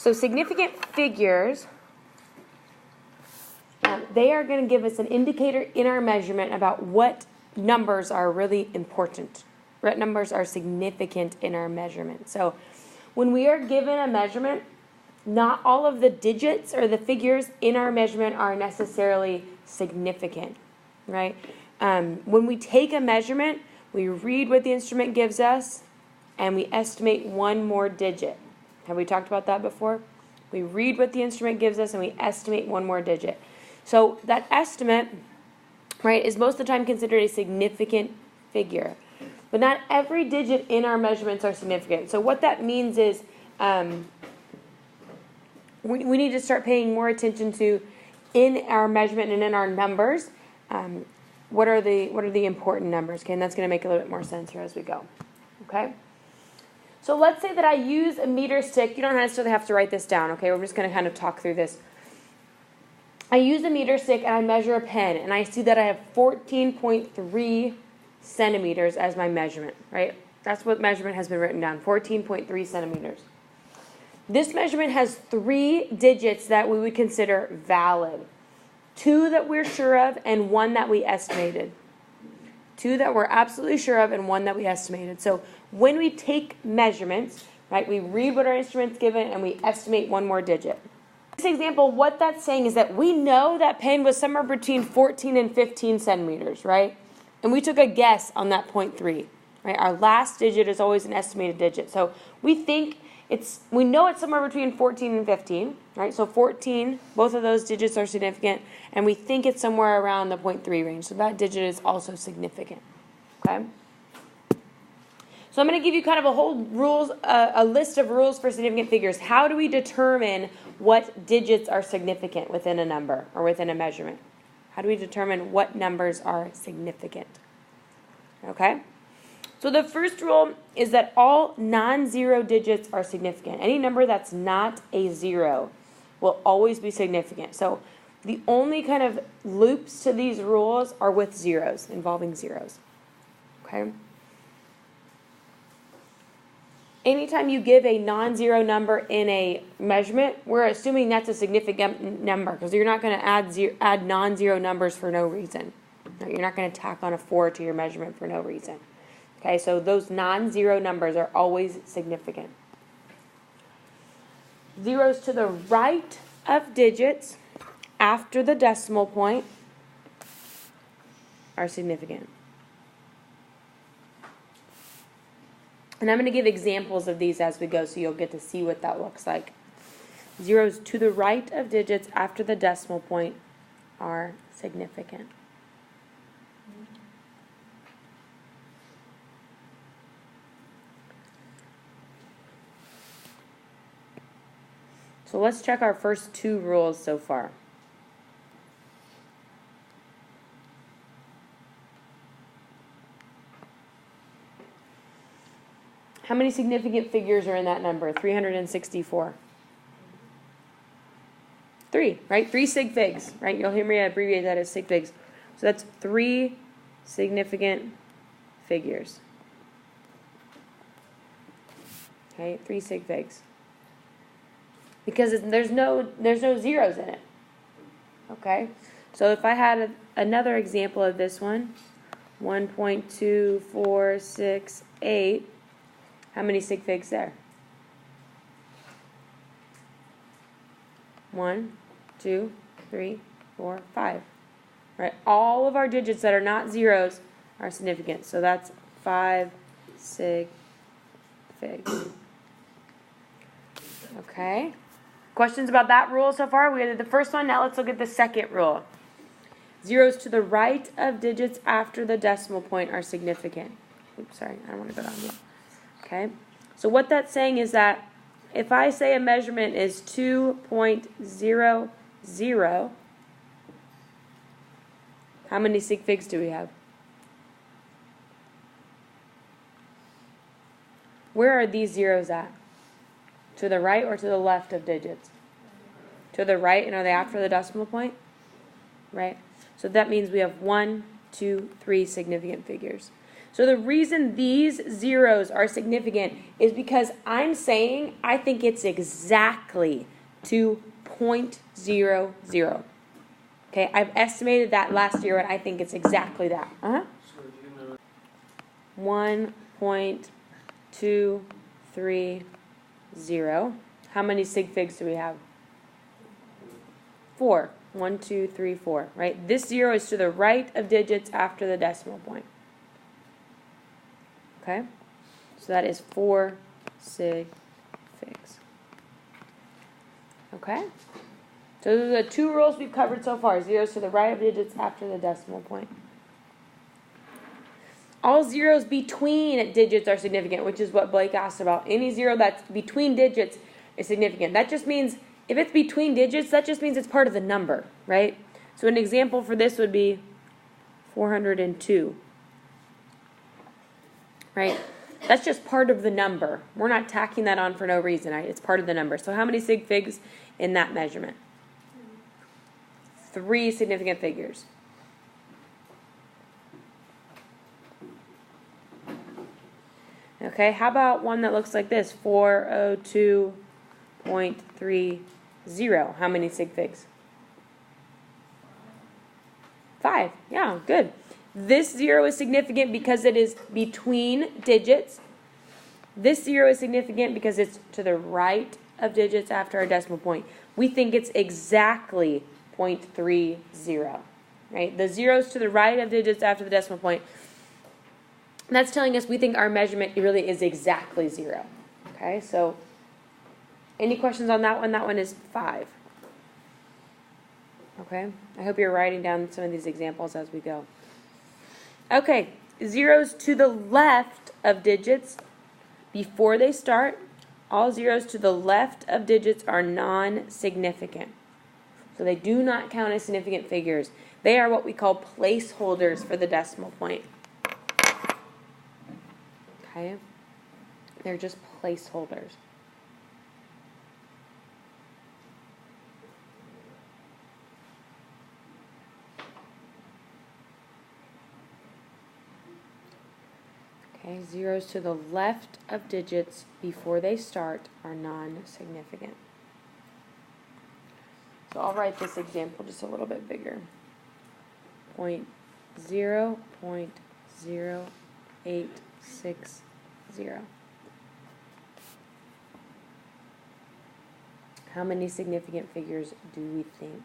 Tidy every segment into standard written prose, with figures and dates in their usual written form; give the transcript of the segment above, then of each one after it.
So significant figures, they are going to give us an indicator in our measurement about what numbers are really important. What numbers are significant in our measurement. So when we are given a measurement, not all of the digits or the figures in our measurement are necessarily significant, right? When we take a measurement, we read what the instrument gives us, and we estimate one more digit. Have we talked about that before? We read what the instrument gives us, and we estimate one more digit. So that estimate, right, is most of the time considered a significant figure. But not every digit in our measurements are significant. So what that means is we need to start paying more attention to, in our measurement and in our numbers, what are the important numbers? Okay, and that's going to make a little bit more sense here as we go. Okay? So let's say that I use a meter stick. You don't necessarily have to write this down, okay? We're just going to kind of talk through this. I use a meter stick and I measure a pen, and I see that I have 14.3 centimeters as my measurement, right? That's what measurement has been written down, 14.3 centimeters. This measurement has 3 digits that we would consider valid. 2 that we're sure of and 1 that we estimated. 2 that we're absolutely sure of and 1 that we estimated. So when we take measurements, right, we read what our instrument's given and we estimate one more digit. This example, what that's saying is that we know that pen was somewhere between 14 and 15 centimeters, right? And we took a guess on that 0.3, right? Our last digit is always an estimated digit. So we know it's somewhere between 14 and 15, right? So 14, both of those digits are significant, and we think it's somewhere around the 0.3 range. So that digit is also significant, okay? So I'm going to give you kind of a list of rules for significant figures. How do we determine what digits are significant within a number or within a measurement? How do we determine what numbers are significant? Okay? So the first rule is that all non-zero digits are significant. Any number that's not a 0 will always be significant. So the only kind of loops to these rules are with zeros, involving zeros. Okay? Anytime you give a non-zero number in a measurement, we're assuming that's a significant number, because you're not going to add non-zero numbers for no reason. You're not going to tack on a 4 to your measurement for no reason. Okay, so those non-zero numbers are always significant. Zeros to the right of digits after the decimal point are significant. And I'm going to give examples of these as we go so you'll get to see what that looks like. Zeros to the right of digits after the decimal point are significant. So let's check our first 2 rules so far. How many significant figures are in that number? 364. 3, right? 3 sig figs, right? You'll hear me abbreviate that as sig figs. So that's 3 significant figures. Okay, 3 sig figs. Because there's no zeros in it. Okay? So if I had another example of this one, 1.2468, how many sig figs there? 1, 2, 3, 4, 5. Right? All of our digits that are not zeros are significant. So that's 5 sig figs. Okay? Questions about that rule so far? We did the first one. Now let's look at the second rule. Zeros to the right of digits after the decimal point are significant. Oops, sorry. I don't want to go down here. Okay? So what that's saying is that if I say a measurement is 2.00, how many sig figs do we have? Where are these zeros at? To the right or to the left of digits? To the right, and are they after the decimal point? Right? So that means we have 1, 2, 3 significant figures. So the reason these zeros are significant is because I'm saying I think it's exactly to 0.00. Okay, I've estimated that last year and I think it's exactly that. 1.230. How many sig figs do we have? 4. 1, 2, 3, 4. Right? This 0 is to the right of digits after the decimal point. Okay? So that is 4 sig figs. Okay? So those are the 2 rules we've covered so far. Zeros to the right of digits after the decimal point. All zeros between digits are significant, which is what Blake asked about. Any 0 that's between digits is significant. That just means, if it's between digits, that just means it's part of the number, right? So an example for this would be 402. Right? That's just part of the number. We're not tacking that on for no reason. Right? It's part of the number. So how many sig figs in that measurement? 3 significant figures. Okay, how about one that looks like this? 402.30. How many sig figs? 5. Yeah, good. This 0 is significant because it is between digits. This 0 is significant because it's to the right of digits after our decimal point. We think it's exactly 0.30. Right? The 0 is to the right of digits after the decimal point. And that's telling us we think our measurement really is exactly 0. Okay, so any questions on that one? That one is 5. Okay, I hope you're writing down some of these examples as we go. Okay, zeros to the left of digits before they start. All zeros to the left of digits are non-significant. So they do not count as significant figures. They are what we call placeholders for the decimal point. Okay, they're just placeholders. Okay, zeros to the left of digits before they start are non-significant. So I'll write this example just a little bit bigger. 0.0860. How many significant figures do we think?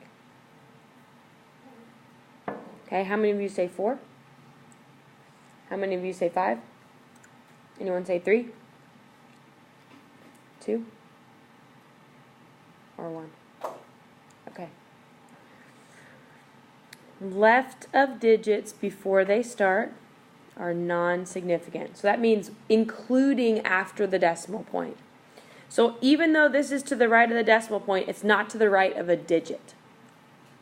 Okay, how many of you say 4? How many of you say 5? Anyone say 3? 2? Or 1? Okay. Left of digits before they start are non-significant. So that means including after the decimal point. So even though this is to the right of the decimal point, it's not to the right of a digit.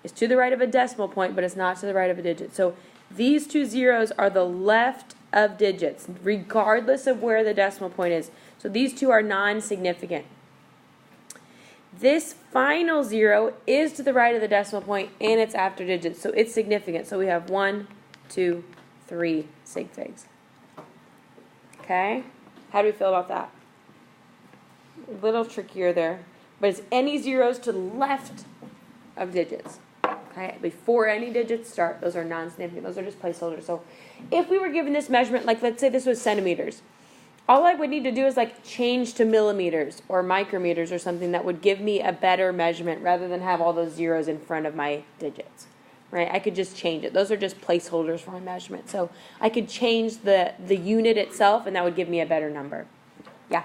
It's to the right of a decimal point, but it's not to the right of a digit. So these 2 zeros are the left of digits, regardless of where the decimal point is. So these 2 are non-significant. This final 0 is to the right of the decimal point, and it's after digits, so it's significant. So we have 1, 2, 3 sig figs. Okay? How do we feel about that? A little trickier there. But it's any zeros to the left of digits. Okay? Before any digits start, those are non-significant. Those are just placeholders. So if we were given this measurement, like let's say this was centimeters, all I would need to do is like change to millimeters or micrometers or something that would give me a better measurement rather than have all those zeros in front of my digits. Right? I could just change it. Those are just placeholders for my measurement. So I could change the unit itself and that would give me a better number. Yeah.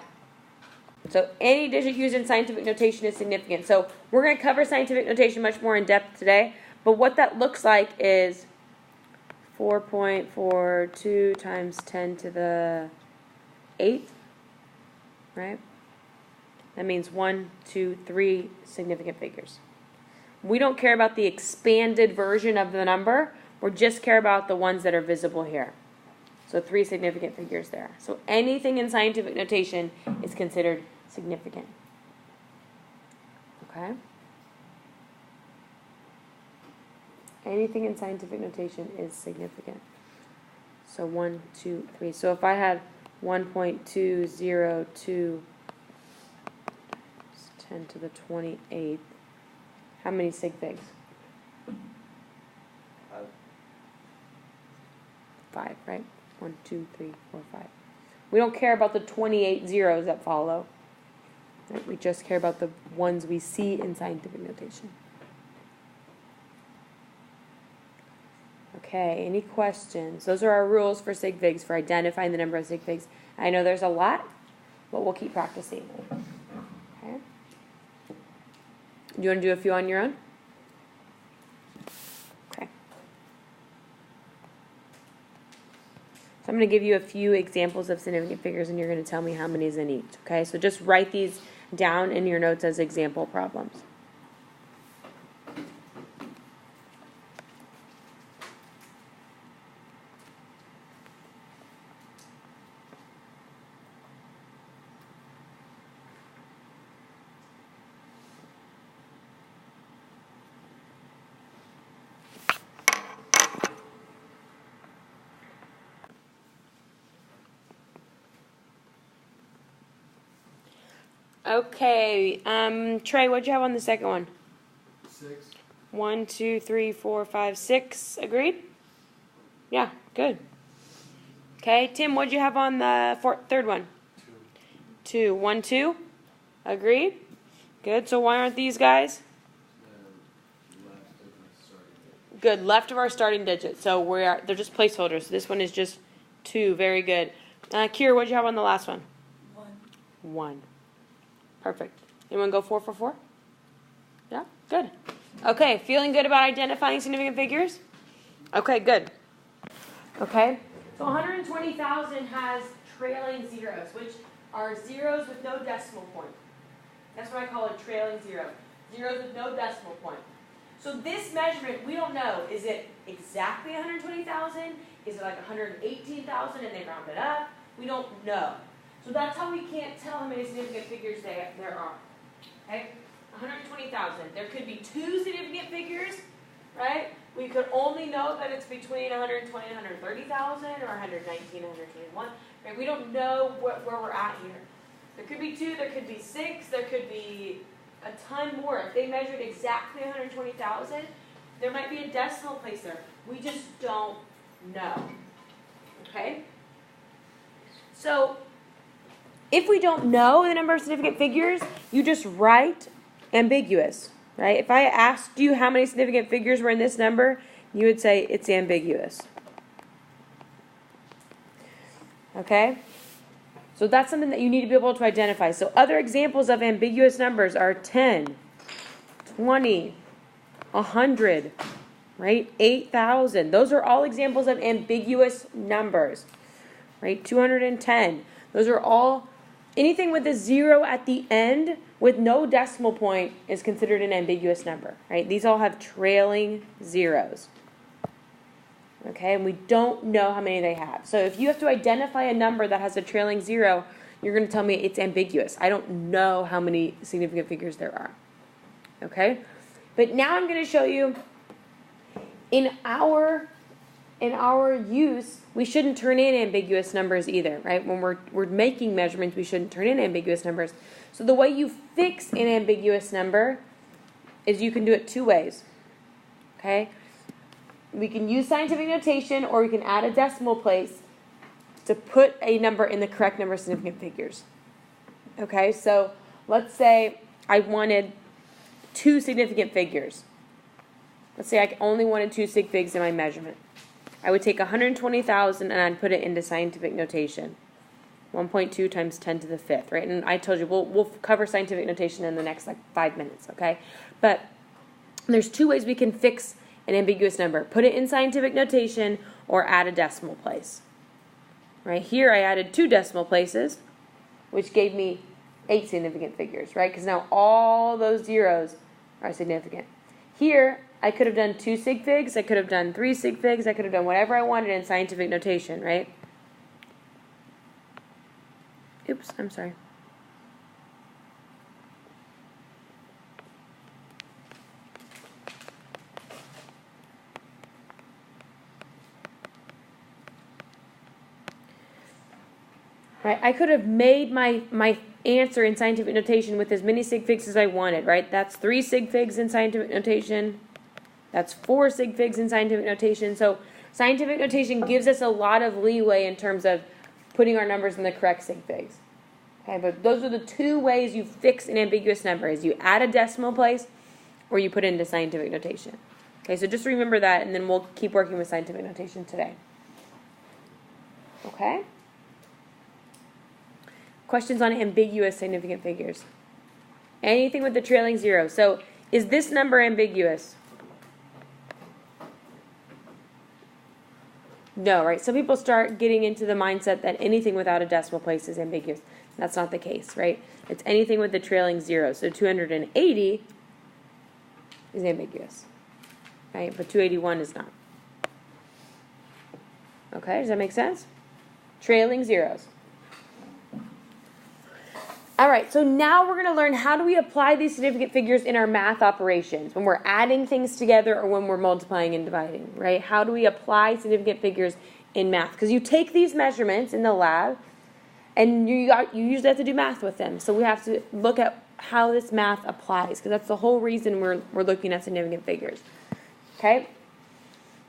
So any digit used in scientific notation is significant. So we're going to cover scientific notation much more in depth today. But what that looks like is 4.42 times 10 to the 8th, right? That means 1, 2, 3 significant figures. We don't care about the expanded version of the number. We just care about the ones that are visible here. So 3 significant figures there. So anything in scientific notation is considered significant. Okay? Anything in scientific notation is significant. So 1, 2, 3. So if I had 1.202 10 to the 28th, how many sig figs? 5, right? 1, 2, 3, 4, 5. We don't care about the 28 zeros that follow. Right? We just care about the ones we see in scientific notation. Okay, any questions? Those are our rules for sig figs, for identifying the number of sig figs. I know there's a lot, but we'll keep practicing. Okay. Do you want to do a few on your own? Okay. So I'm going to give you a few examples of significant figures, and you're going to tell me how many is in each. Okay, so just write these down in your notes as example problems. Okay, Trey, what'd you have on the second one? 6. 1, 2, 3, 4, 5, 6. Agreed? Yeah, good. Okay, Tim, what'd you have on the third one? 2. 2. 1, 2. Agreed? Good. So why aren't these guys? Good. Left of our starting digit. So they're just placeholders. So this one is just 2. Very good. Kira, what'd you have on the last one? 1. 1. Perfect. Anyone go 4 for 4? Yeah? Good. Okay, feeling good about identifying significant figures? Okay, good. Okay, so 120,000 has trailing zeros, which are zeros with no decimal point. That's what I call a trailing zero. Zeros with no decimal point. So this measurement, we don't know. Is it exactly 120,000? Is it like 118,000 and they round it up? We don't know. So that's how we can't tell how many significant figures there are. Okay? 120,000. There could be 2 significant figures, right? We could only know that it's between 120 and 130,000 or 119 and 121. Right? We don't know where we're at here. There could be 2, there could be 6, there could be a ton more. If they measured exactly 120,000, there might be a decimal place there. We just don't know. Okay? So, if we don't know the number of significant figures, you just write ambiguous, right? If I asked you how many significant figures were in this number, you would say it's ambiguous. Okay? So that's something that you need to be able to identify. So other examples of ambiguous numbers are 10, 20, 100, right? 8,000. Those are all examples of ambiguous numbers, right? 210. Those are all, anything with a 0 at the end with no decimal point is considered an ambiguous number, right? These all have trailing zeros. Okay, and we don't know how many they have. So if you have to identify a number that has a trailing 0, you're going to tell me it's ambiguous. I don't know how many significant figures there are. Okay? But now I'm going to show you in our use, we shouldn't turn in ambiguous numbers either, right? When we're making measurements, we shouldn't turn in ambiguous numbers. So the way you fix an ambiguous number is you can do it 2 ways. Okay? We can use scientific notation, or we can add a decimal place to put a number in the correct number of significant figures. Okay, so let's say I wanted 2 significant figures. Let's say I only wanted 2 sig figs in my measurement. I would take 120,000 and I'd put it into scientific notation. 1.2 times 10 to the 5th, right? And I told you, we'll cover scientific notation in the next 5 minutes, okay? But there's 2 ways we can fix an ambiguous number. Put it in scientific notation or add a decimal place. Right here I added 2 decimal places, which gave me 8 significant figures, right? Because now all those zeros are significant. Here I could have done 2 sig figs, I could have done 3 sig figs, I could have done whatever I wanted in scientific notation, right? Oops, I'm sorry. right? I could have made my answer in scientific notation with as many sig figs as I wanted, right? That's 3 sig figs in scientific notation. That's 4 sig figs in scientific notation. So scientific notation gives us a lot of leeway in terms of putting our numbers in the correct sig figs. Okay, but those are the 2 ways you fix an ambiguous number, is you add a decimal place or you put it into scientific notation. Okay, so just remember that, and then we'll keep working with scientific notation today. Okay? Questions on ambiguous significant figures? Anything with the trailing 0. So is this number ambiguous? No, right? Some people start getting into the mindset that anything without a decimal place is ambiguous. That's not the case, right? It's anything with the trailing 0. So 280 is ambiguous, right? But 281 is not. Okay, does that make sense? Trailing zeros. All right, so now we're going to learn how do we apply these significant figures in our math operations when we're adding things together or when we're multiplying and dividing, right? How do we apply significant figures in math? Because you take these measurements in the lab and you usually have to do math with them. So we have to look at how this math applies, because that's the whole reason we're looking at significant figures. Okay?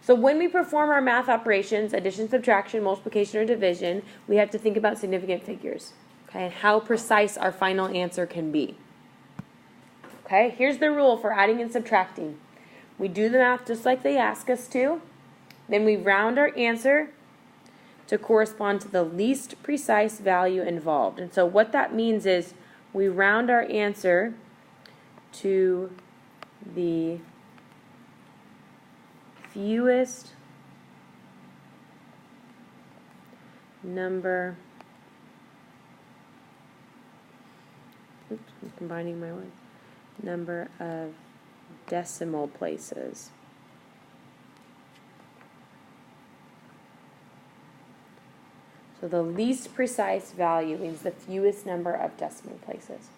So when we perform our math operations, addition, subtraction, multiplication, or division, we have to think about significant figures. Okay, and how precise our final answer can be. Okay, here's the rule for adding and subtracting. We do the math just like they ask us to. Then we round our answer to correspond to the least precise value involved. And so what that means is we round our answer to the fewest number. Oops, I'm combining my words. Number of decimal places. So the least precise value means the fewest number of decimal places.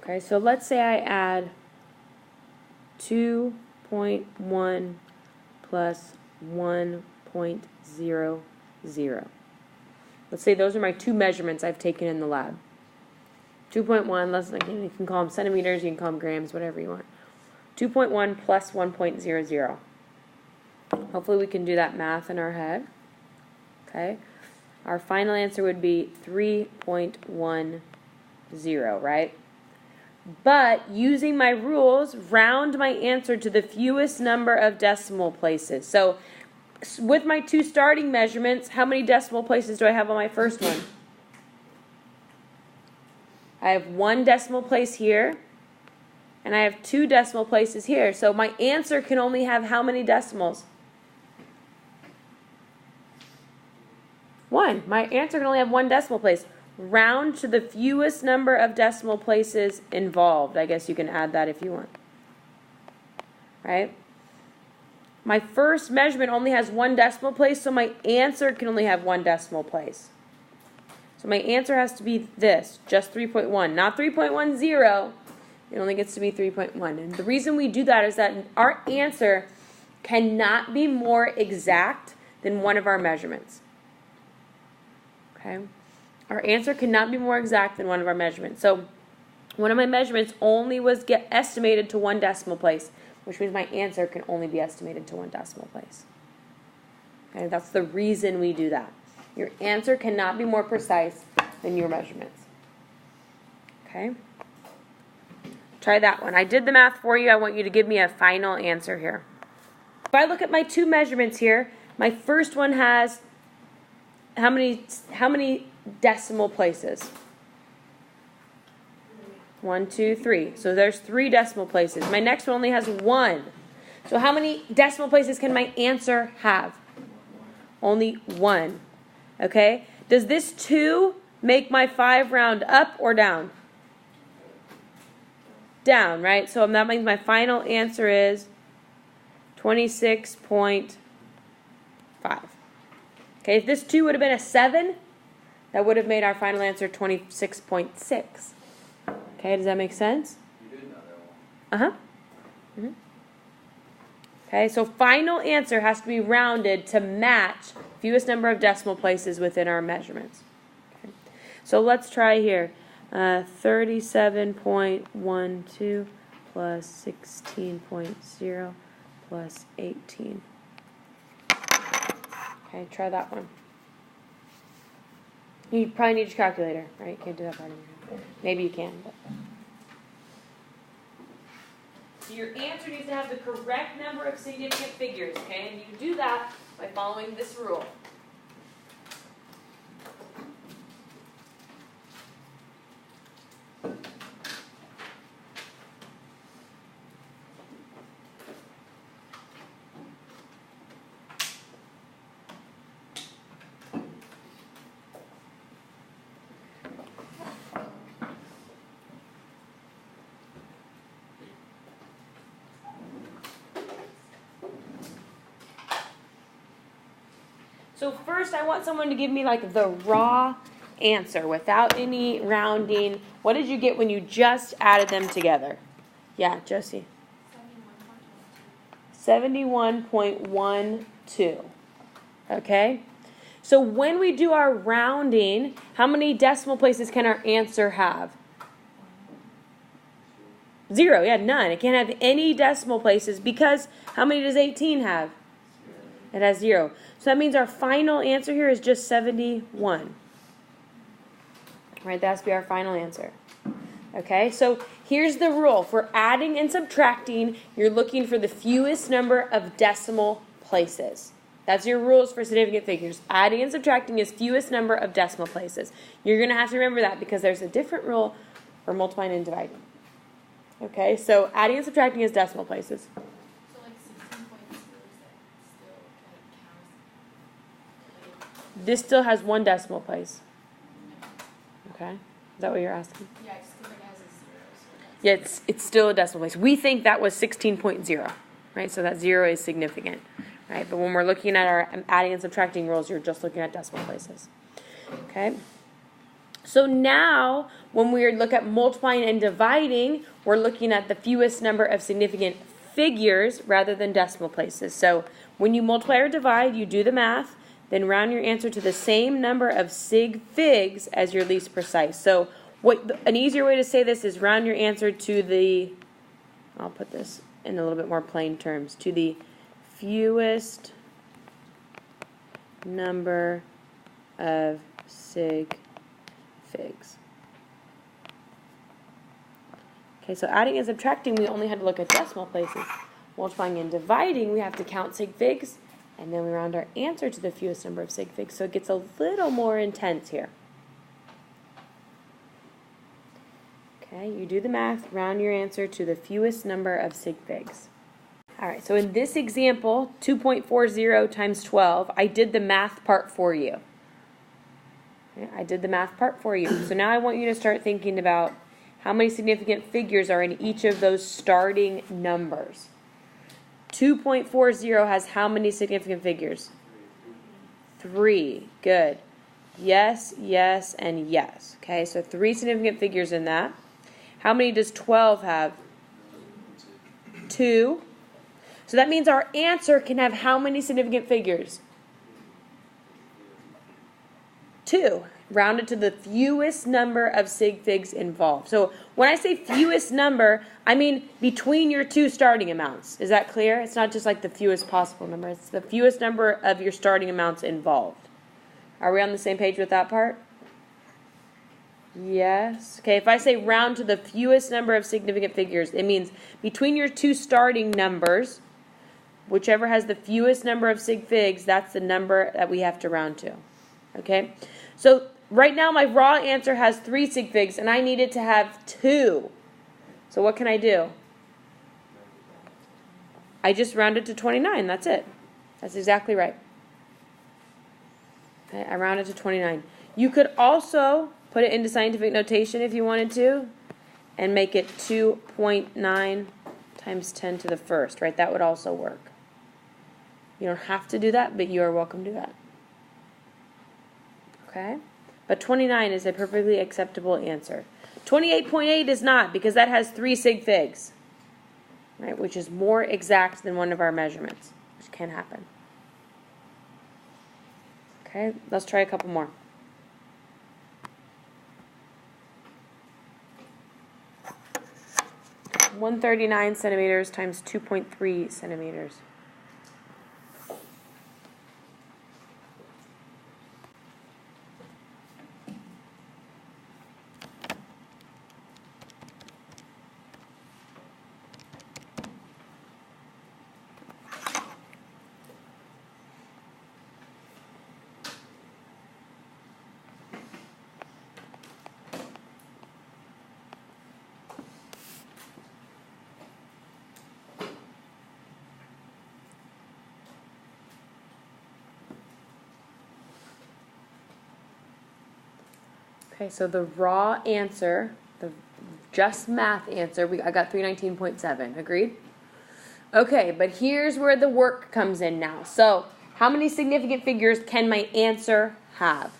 Okay, so let's say I add 2.1 plus 1.00. Let's say those are my 2 measurements I've taken in the lab. 2.1, you can call them centimeters, you can call them grams, whatever you want. 2.1 plus 1.00. Hopefully we can do that math in our head. Okay. Our final answer would be 3.10, right? But using my rules, round my answer to the fewest number of decimal places. So with my 2 starting measurements, how many decimal places do I have on my first one? I have 1 decimal place here, and I have 2 decimal places here. So my answer can only have how many decimals? 1. My answer can only have 1 decimal place. Round to the fewest number of decimal places involved. I guess you can add that if you want. Right? My first measurement only has 1 decimal place, so my answer can only have 1 decimal place. So my answer has to be this, just 3.1, not 3.10. It only gets to be 3.1. And the reason we do that is that our answer cannot be more exact than one of our measurements. Okay? Our answer cannot be more exact than one of our measurements. So one of my measurements only was estimated to 1 decimal place, which means my answer can only be estimated to 1 decimal place. Okay, that's the reason we do that. Your answer cannot be more precise than your measurements. Okay? Try that one. I did the math for you. I want you to give me a final answer here. If I look at my 2 measurements here, my first one has how many decimal places? 1, 2, 3. So there's 3 decimal places. My next one only has 1. So how many decimal places can my answer have? Only 1. Okay? Does this 2 make my 5 round up or down? Down, right? So that means my final answer is 26.5. Okay, if this 2 would have been a 7, that would have made our final answer 26.6. Okay, does that make sense? You did another one. Uh-huh. Okay, so final answer has to be rounded to match fewest number of decimal places within our measurements. Okay. So let's try here. 37.12 plus 16.0 plus 18. Okay, try that one. You probably need your calculator, right? You can't do that part of your head. Maybe you can, but. So your answer needs to have the correct number of significant figures, okay? And you do that by following this rule. So first I want someone to give me like the raw answer without any rounding. What did you get when you just added them together? Yeah, Josie. 71.12. Okay? So when we do our rounding, how many decimal places can our answer have? 0. Yeah, none. It can't have any decimal places because how many does 18 have? It has 0. So that means our final answer here is just 71. Right, that has to be our final answer. Okay, so here's the rule. For adding and subtracting, you're looking for the fewest number of decimal places. That's your rules for significant figures. Adding and subtracting is fewest number of decimal places. You're going to have to remember that because there's a different rule for multiplying and dividing. Okay, so adding and subtracting is decimal places. So like 16.0 is that still counts? This still has one decimal place. Okay, is that what you're asking? Yeah, just because it has a 0. So that's Yeah, it's still a decimal place. We think that was 16.0, right? So that 0 is significant, right? But when we're looking at our adding and subtracting rules, you're just looking at decimal places. Okay? So now, when we look at multiplying and dividing, we're looking at the fewest number of significant figures rather than decimal places. So when you multiply or divide, you do the math, then round your answer to the same number of sig figs as your least precise. So an easier way to say this is round your answer to the, I'll put this in a little bit more plain terms, to the fewest number of sig figs. Okay, so adding and subtracting, we only had to look at decimal places. Multiplying and dividing, we have to count sig figs, and then we round our answer to the fewest number of sig figs. So it gets a little more intense here. Okay, you do the math, round your answer to the fewest number of sig figs. All right, so in this example, 2.40 times 12, I did the math part for you. Okay, I did the math part for you. So now I want you to start thinking about how many significant figures are in each of those starting numbers. 2.40 has how many significant figures? 3. Good. Yes, yes, and yes. Okay, so 3 significant figures in that. How many does 12 have? 2. So that means our answer can have how many significant figures? 2. Rounded to the fewest number of sig figs involved. So when I say fewest number, I mean between your two starting amounts. Is that clear? It's not just like the fewest possible number. It's the fewest number of your starting amounts involved. Are we on the same page with that part? Yes. Okay, if I say round to the fewest number of significant figures, it means between your two starting numbers, whichever has the fewest number of sig figs, that's the number that we have to round to. Okay? So right now my raw answer has 3 sig figs, and I need it to have 2. So what can I do? I just rounded to 29. That's it. That's exactly right. Okay, I rounded to 29. You could also put it into scientific notation if you wanted to, and make it 2.9 times 10 to the first, right? That would also work. You don't have to do that, but you are welcome to do that. Okay? But 29 is a perfectly acceptable answer. 28.8 is not, because that has 3 sig figs, right, which is more exact than one of our measurements, which can happen. Okay, let's try a couple more. 139 centimeters times 2.3 centimeters. Okay, so the raw answer, the just math answer, I got 319.7. Agreed? Okay, but here's where the work comes in now. So, how many significant figures can my answer have?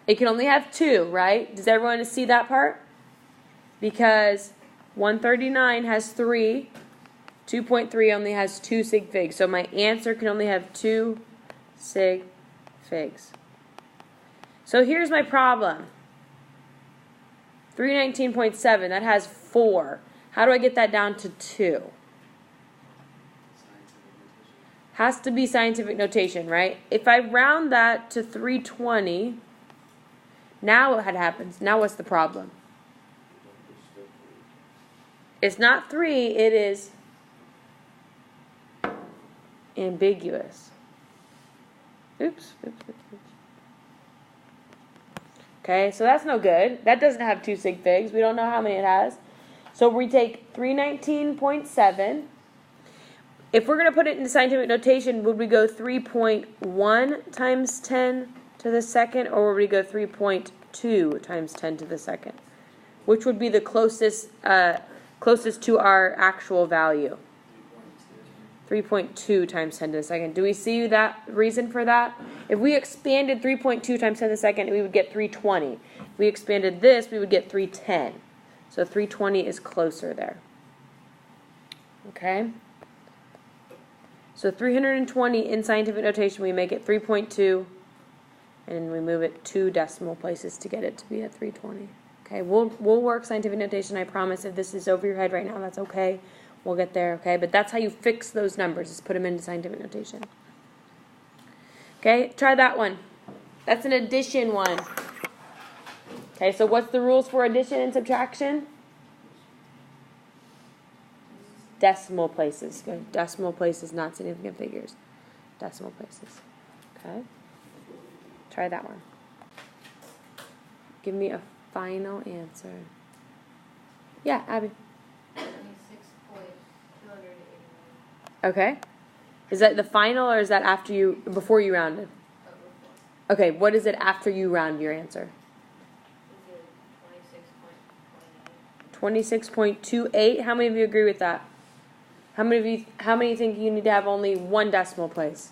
It can only have 2, right? Does everyone see that part? Because 139 has 3, 2.3 only has 2 sig figs. So my answer can only have 2 sig figs. So here's my problem. 319.7, that has 4. How do I get that down to 2? Has to be scientific notation, right? If I round that to 320, now what happens? Now what's the problem? It's not 3, it is ambiguous. Oops. Okay, so that's no good. That doesn't have 2 sig figs. We don't know how many it has. So we take 319.7. If we're going to put it in scientific notation, would we go 3.1 times 10 to the second, or would we go 3.2 times 10 to the second? Which would be the closest to our actual value? 3.2 times 10 to the second. Do we see that reason for that? If we expanded 3.2 times 10 to the second, we would get 320. If we expanded this, we would get 310. So 320 is closer there. Okay? So 320 in scientific notation, we make it 3.2, and we move it 2 decimal places to get it to be at 320. Okay, we'll work scientific notation, I promise. If this is over your head right now, that's okay. We'll get there, okay? But that's how you fix those numbers, is put them into scientific notation. Okay, try that one. That's an addition one. Okay, so what's the rules for addition and subtraction? Decimal places. Okay? Decimal places, not significant figures. Decimal places. Okay? Try that one. Give me a final answer. Yeah, Abby. 26.289. Okay. Is that the final, or is that before you rounded? Okay, what is it after you round your answer? Is it 26.28? 26.28. How many of you agree with that? How many think you need to have only 1 decimal place?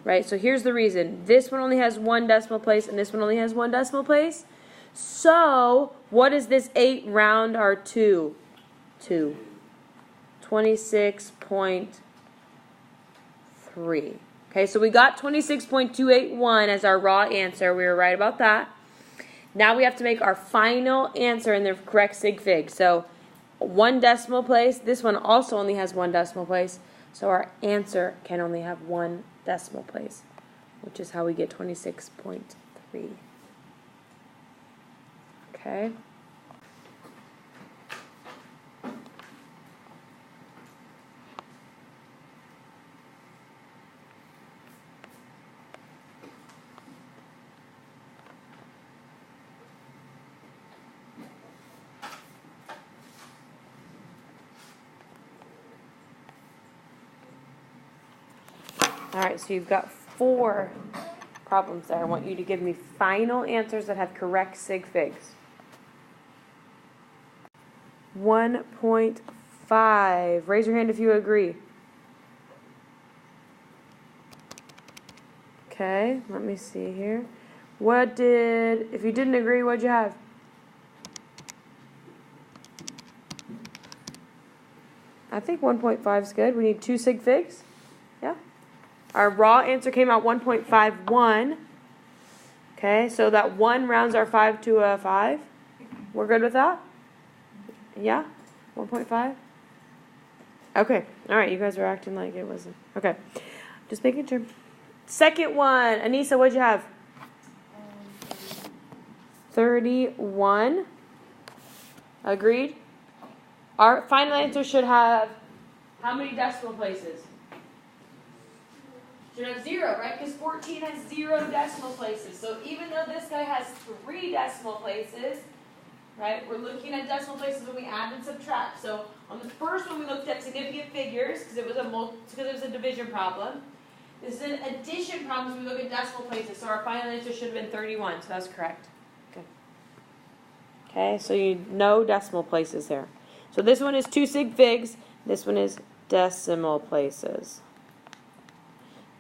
Right? So here's the reason. This one only has 1 decimal place, and this one only has 1 decimal place. So, what is this 8 round our 2 to? 26.3. Okay, so we got 26.281 as our raw answer. We were right about that. Now we have to make our final answer in the correct sig fig. So 1 decimal place. This one also only has 1 decimal place. So our answer can only have 1 decimal place, which is how we get 26.3. Okay. All right, so you've got 4 problems there. I want you to give me final answers that have correct sig figs. 1.5. Raise your hand if you agree. Okay, let me see here. If you didn't agree, what'd you have? I think 1.5 is good. We need 2 sig figs. Yeah. Our raw answer came out 1.51. Okay, so that 1 rounds our 5 to a 5. We're good with that? Yeah? 1.5? Okay. All right, you guys are acting like it wasn't. Okay. Just making sure. Second one. Anissa, what'd you have? 31. Agreed? Our final answer should have how many decimal places? Should have 0, right? Because 14 has 0 decimal places. So even though this guy has 3 decimal places, right, we're looking at decimal places when we add and subtract. So on the first one, we looked at significant figures because it was a division problem. This is an addition problem, so we look at decimal places. So our final answer should have been 31. So that's correct. Good. Okay, so you know decimal places there. So this one is 2 sig figs. This one is decimal places.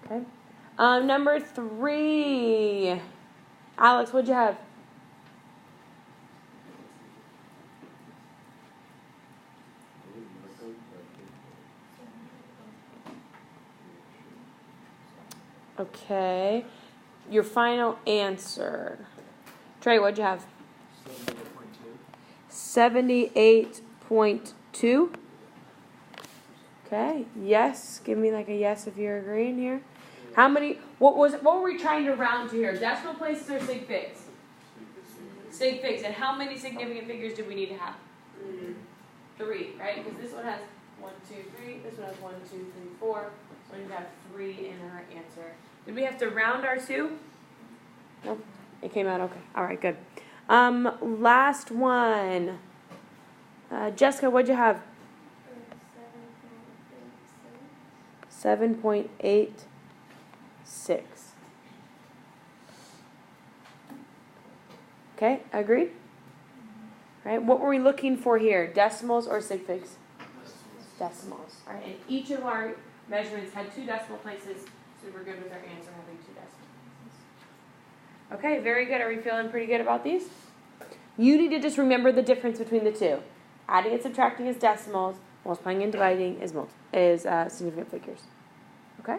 Okay. Number 3. Alex, what'd you have? Okay. Your final answer. Trey, what'd you have? 78.2. Okay. Yes. Give me like a yes if you're agreeing here. How many? What were we trying to round to here? Decimal places or sig figs? Sig figs. And how many significant figures do we need to have? 3, right? Because this one has 1, 2, 3. This one has 1, 2, 3, 4. So we have 3 in our answer. Did we have to round our 2? Nope. It came out okay. All right, good. Last one. Jessica, what'd you have? 7.86. Okay, agreed? Right, what were we looking for here? Decimals or sig figs? Decimals. All right, and each of our measurements had 2 decimal places, so we're good with our answer having 2 decimal places. Okay, very good. Are we feeling pretty good about these? You need to just remember the difference between the two. Adding and subtracting is decimals. Multiplying and dividing is significant figures. Okay?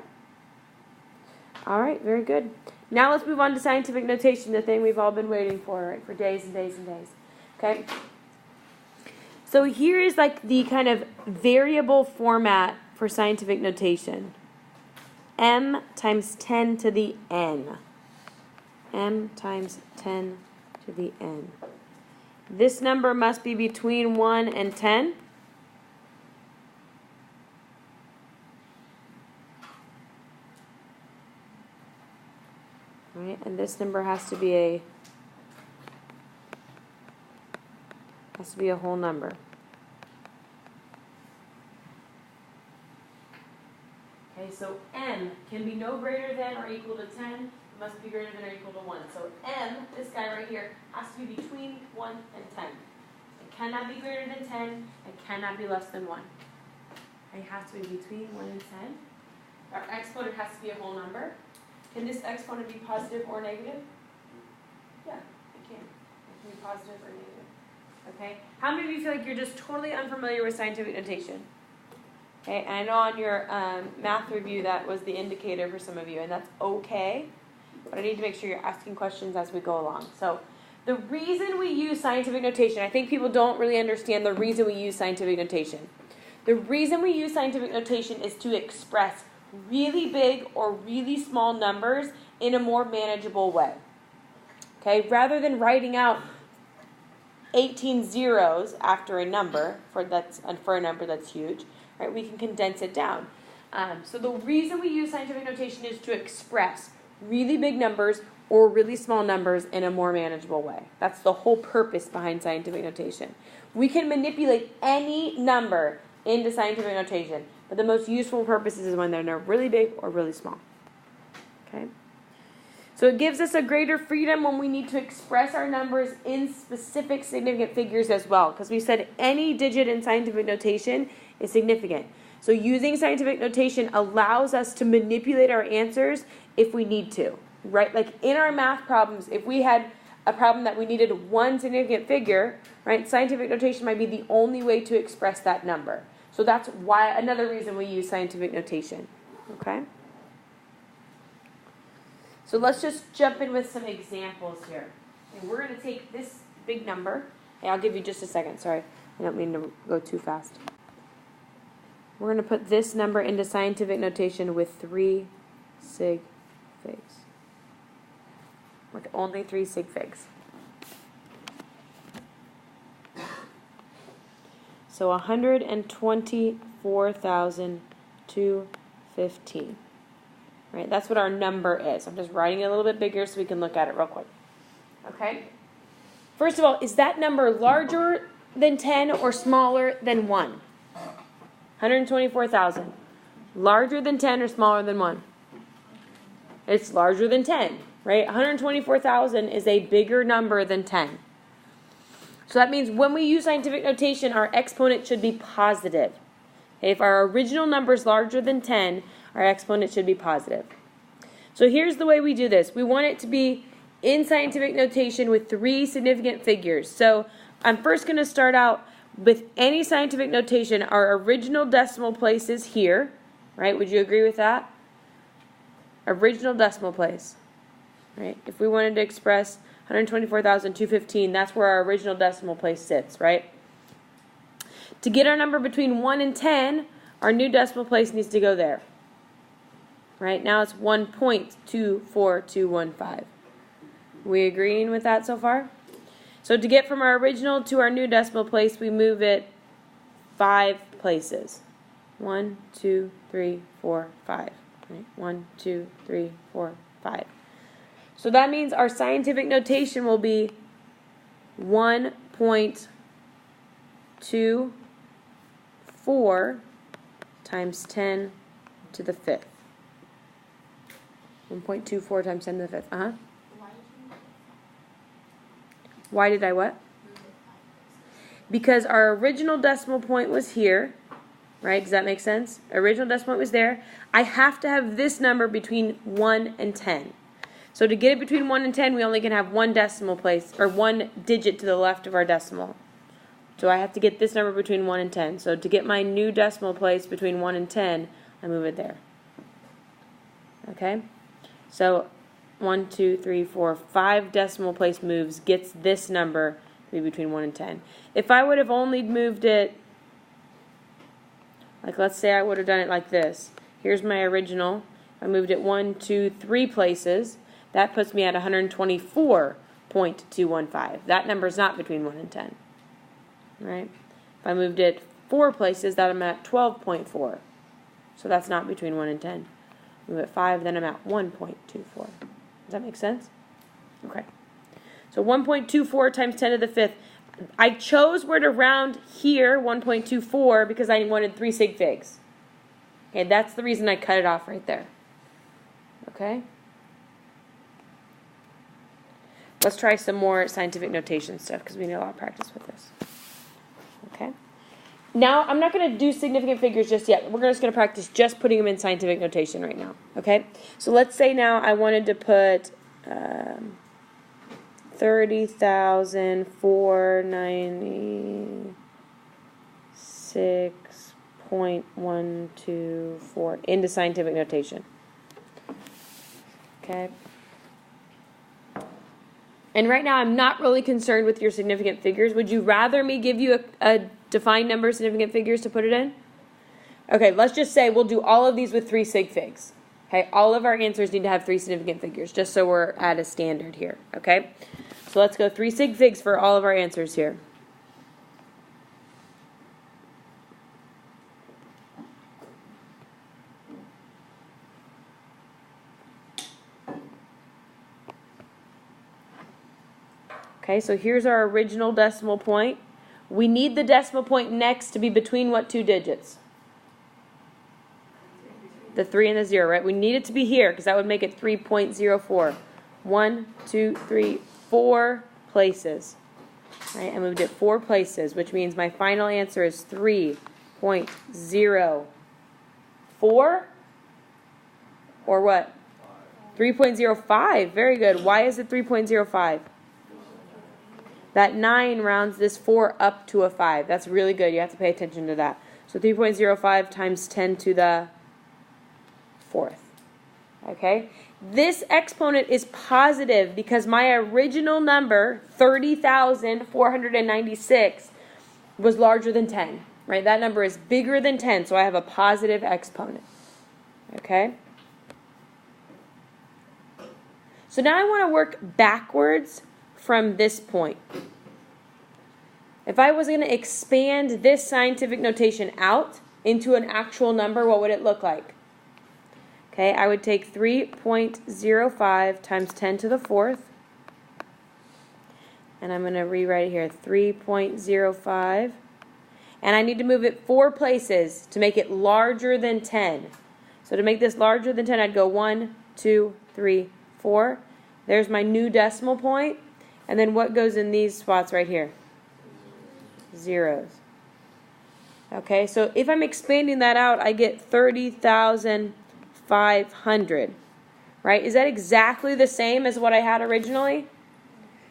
All right, very good. Now let's move on to scientific notation, the thing we've all been waiting for, right, for days and days and days. Okay? So here is like the kind of variable format for scientific notation. M times 10 to the n. M times 10 to the n. This number must be between 1 and 10. Right, and this number has to be a whole number. Okay, so m can be no greater than or equal to 10. It must be greater than or equal to 1. So m, this guy right here, has to be between 1 and 10. It cannot be greater than 10. It cannot be less than 1. It has to be between 1 and 10. Our exponent has to be a whole number. Can this exponent be positive or negative? Yeah, it can. It can be positive or negative. Okay? How many of you feel like you're just totally unfamiliar with scientific notation? Okay, and I know on your math review that was the indicator for some of you, and that's okay. But I need to make sure you're asking questions as we go along. So the reason we use scientific notation, I think people don't really understand the reason we use scientific notation. The reason we use scientific notation is to express really big or really small numbers in a more manageable way. Okay, rather than writing out 18 zeros after a number for a number that's huge, right? We can condense it down. So the reason we use scientific notation is to express really big numbers or really small numbers in a more manageable way. That's the whole purpose behind scientific notation. We can manipulate any number into scientific notation, but the most useful purposes is when they're really big or really small. Okay? So it gives us a greater freedom when we need to express our numbers in specific significant figures as well, because we said any digit in scientific notation is significant. So using scientific notation allows us to manipulate our answers if we need to, right? Like in our math problems, if we had a problem that we needed one significant figure, right, scientific notation might be the only way to express that number. So that's why another reason we use scientific notation. Okay? So let's just jump in with some examples here. And we're going to take this big number. Hey, I'll give you just a second. Sorry. I don't mean to go too fast. We're going to put this number into scientific notation with 3 sig figs. With only 3 sig figs. So 124,215. Right? That's what our number is. I'm just writing it a little bit bigger so we can look at it real quick. Okay? First of all, is that number larger than 10 or smaller than 1? 124,000. Larger than 10 or smaller than 1? It's larger than 10, right? 124,000 is a bigger number than 10. So that means when we use scientific notation, our exponent should be positive. Okay, if our original number is larger than 10, our exponent should be positive. So here's the way we do this. We want it to be in scientific notation with 3 significant figures. So I'm first going to start out with any scientific notation. Our original decimal place is here, right? Would you agree with that? Original decimal place, right? If we wanted to express 124,215, that's where our original decimal place sits, right? To get our number between 1 and 10, our new decimal place needs to go there. Right? Now it's 1.24215. We agreeing with that so far? So to get from our original to our new decimal place, we move it 5 places. 1, 2, 3, 4, 5. Right? 1, 2, 3, 4, 5. So that means our scientific notation will be 1.24 times 10 to the 5th. 1.24 times 10 to the 5th. Why did you Why did I what? move it 5 places? Because our original decimal point was here, right? Does that make sense? Original decimal point was there. I have to have this number between 1 and 10. So to get it between 1 and 10, we only can have one decimal place, or one digit to the left of our decimal. So I have to get this number between 1 and 10. So to get my new decimal place between 1 and 10, I move it there. Okay? So 1, 2, 3, 4, 5 decimal place moves gets this number to be between 1 and 10. If I would have only moved it, like let's say I would have done it like this. Here's my original. I moved it 1, 2, 3 places. That puts me at 124.215. That number is not between 1 and 10. Right? If I moved it 4 places, that I'm at 12.4. So that's not between 1 and 10. Move it 5, then I'm at 1.24. Does that make sense? Okay. So 1.24 times 10 to the 5th. I chose where to round here, 1.24, because I wanted 3 sig figs. Okay, that's the reason I cut it off right there. Okay? Let's try some more scientific notation stuff, because we need a lot of practice with this. Okay? Now, I'm not going to do significant figures just yet. We're just going to practice just putting them in scientific notation right now. Okay? So let's say now I wanted to put 30,496.124 into scientific notation. Okay? And right now I'm not really concerned with your significant figures. Would you rather me give you a defined number of significant figures to put it in? Okay, let's just say we'll do all of these with 3 sig figs. Okay, all of our answers need to have 3 significant figures, just so we're at a standard here. Okay, so let's go 3 sig figs for all of our answers here. Okay, so here's our original decimal point. We need the decimal point next to be between what 2 digits? The 3 and the 0, right? We need it to be here because that would make it 3.04. 1, 2, 3, 4 places. Right? I moved it 4 places, which means my final answer is 3.04. Or what? 3.05. Very good. Why is it 3.05? That 9 rounds this 4 up to a 5. That's really good. You have to pay attention to that. So 3.05 times 10 to the 4th. Okay? This exponent is positive because my original number, 30,496, was larger than 10. Right? That number is bigger than 10, so I have a positive exponent. Okay? So now I want to work backwards from this point. If I was going to expand this scientific notation out into an actual number, what would it look like? Okay, I would take 3.05 times 10 to the 4th. And I'm going to rewrite it here, 3.05. And I need to move it 4 places to make it larger than 10. So to make this larger than 10, I'd go 1, 2, 3, 4. There's my new decimal point. And then what goes in these spots right here? Zeros. Okay, so if I'm expanding that out, I get 30,500. Right? Is that exactly the same as what I had originally?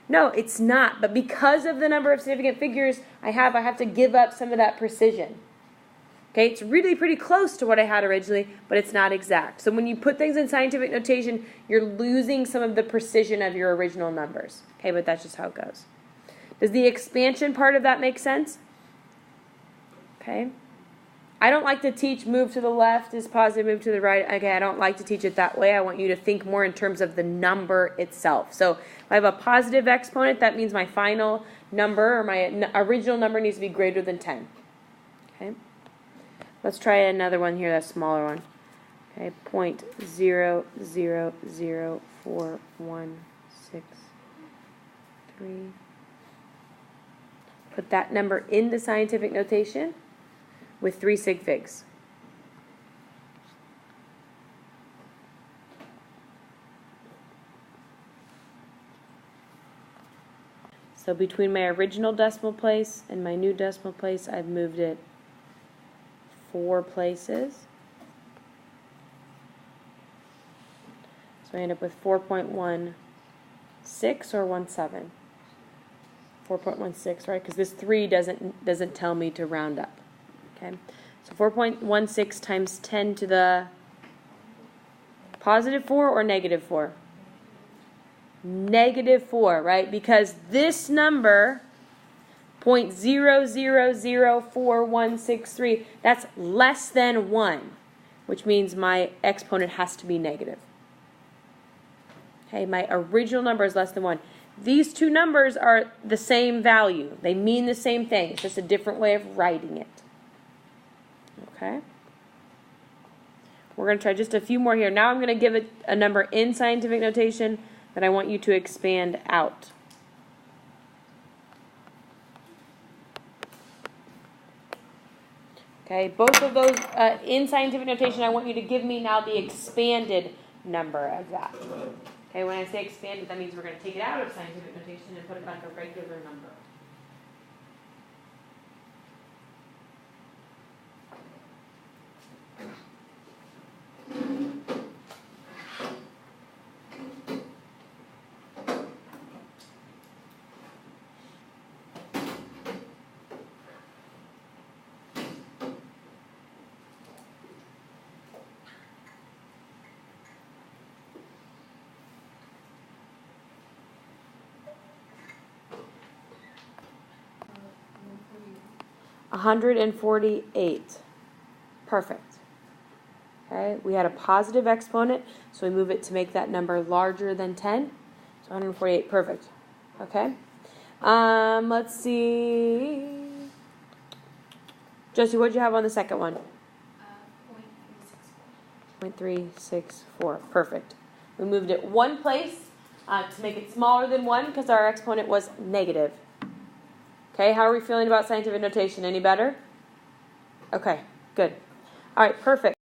No, it's not. But because of the number of significant figures I have to give up some of that precision. Okay, it's really pretty close to what I had originally, but it's not exact. So when you put things in scientific notation, you're losing some of the precision of your original numbers. Okay, but that's just how it goes. Does the expansion part of that make sense? Okay. I don't like to teach move to the left is positive, move to the right. Okay, I don't like to teach it that way. I want you to think more in terms of the number itself. So if I have a positive exponent, that means my final number or my original number needs to be greater than 10. Okay. Let's try another one here, that smaller one. Okay, 0.00041663. Put that number in the scientific notation with 3 sig figs. So between my original decimal place and my new decimal place, I've moved it 4 places. So I end up with 4.16 or 17. 4.16, right? Because this 3 doesn't tell me to round up. Okay, so 4.16 times 10 to the positive 4 or negative 4? Negative 4, right? Because this number, 0.00041663, that's less than 1, which means my exponent has to be negative. Okay, my original number is less than 1. These two numbers are the same value. They mean the same thing. It's just a different way of writing it. Okay? We're going to try just a few more here. Now I'm going to give it a number in scientific notation that I want you to expand out. Okay, both of those in scientific notation, I want you to give me now the expanded number of that. Okay, when I say expanded, that means we're going to take it out of scientific notation and put it back a regular number. Uh, 148. Perfect. Okay, we had a positive exponent, so we move it to make that number larger than 10. So 148, perfect. Okay. Let's see. Josie, what did you have on the second one? 0.364. Perfect. We moved it 1 place to make it smaller than 1 because our exponent was negative. Okay, how are we feeling about scientific notation? Any better? Okay, good. All right, perfect.